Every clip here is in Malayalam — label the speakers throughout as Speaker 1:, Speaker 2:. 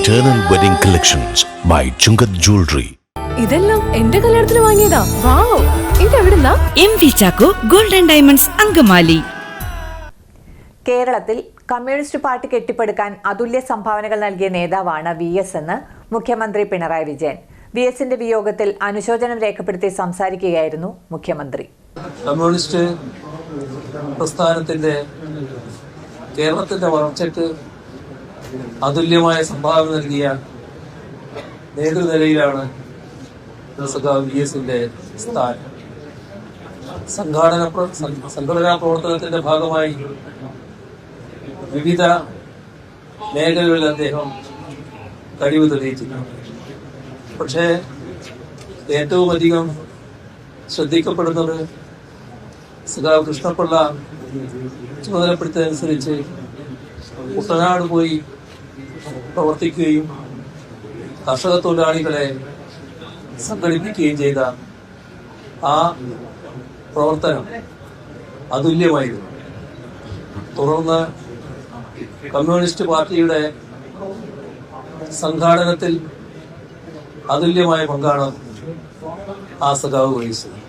Speaker 1: Eternal Wedding Collections by Chungat Jewelry.
Speaker 2: ഇതെല്ലാം എന്റെ കല്യാണത്തിന് വാങ്ങിയതാ. വാവ്, ഇതെവിടുന്നാ?
Speaker 3: MV Chacko golden diamonds Angamaly.
Speaker 4: കേരളത്തിൽ കമ്മ്യൂണിസ്റ്റ് പാർട്ടി കെട്ടിപ്പടുക്കാൻ അതുല്യ സംഭാവനകൾ നൽകിയ നേതാവാണ് VS എന്ന് മുഖ്യമന്ത്രി പിണറായി വിജയൻ. VSന്റെ വിയോഗത്തിൽ അനുശോചനം രേഖപ്പെടുത്തി സംസാരിക്കുകയായിരുന്നു മുഖ്യമന്ത്രി.
Speaker 5: കമ്മ്യൂണിസ്റ്റ് പ്രസ്ഥാനത്തിന്റെ കേരളത്തിന്റെ വളർച്ചയ്ക്ക് അതുല്യമായ സംഭാവന നൽകിയ നേതൃനിരയിലാണ് VSന്റെ സ്ഥാനം. സംഘടനാ പ്രവർത്തനത്തിന്റെ ഭാഗമായി വിവിധ മേഖലകളിൽ അദ്ദേഹം കഴിവ് തെളിയിച്ചിട്ടുണ്ട്. പക്ഷേ ഏറ്റവും അധികം ശ്രദ്ധിക്കപ്പെടുന്നത് സഖാവ് കൃഷ്ണപിള്ള ചുമതലപ്പെടുത്തിയതനുസരിച്ച് കുട്ടനാട് പോയി പ്രവർത്തിക്കുകയും കർഷക തൊഴിലാളികളെ സംഘടിപ്പിക്കുകയും ചെയ്ത ആ പ്രവർത്തനം അതുല്യമായിരുന്നു. തുടർന്ന് കമ്മ്യൂണിസ്റ്റ് പാർട്ടിയുടെ സംഘാടനത്തിൽ അതുല്യമായ പങ്കാണ് ആ സഖാവ് വഹിച്ചത്.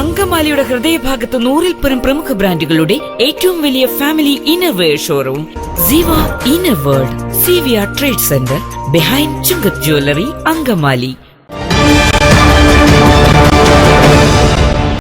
Speaker 3: അങ്കമാലിയുടെ ഹൃദയഭാഗത്ത് 100-ൽ പരം പ്രമുഖ ബ്രാൻഡുകളുടെ ഏറ്റവും വലിയ family innerwear showroom Siva inner world CVR trade centre behind Chungath jewellery Angamaly.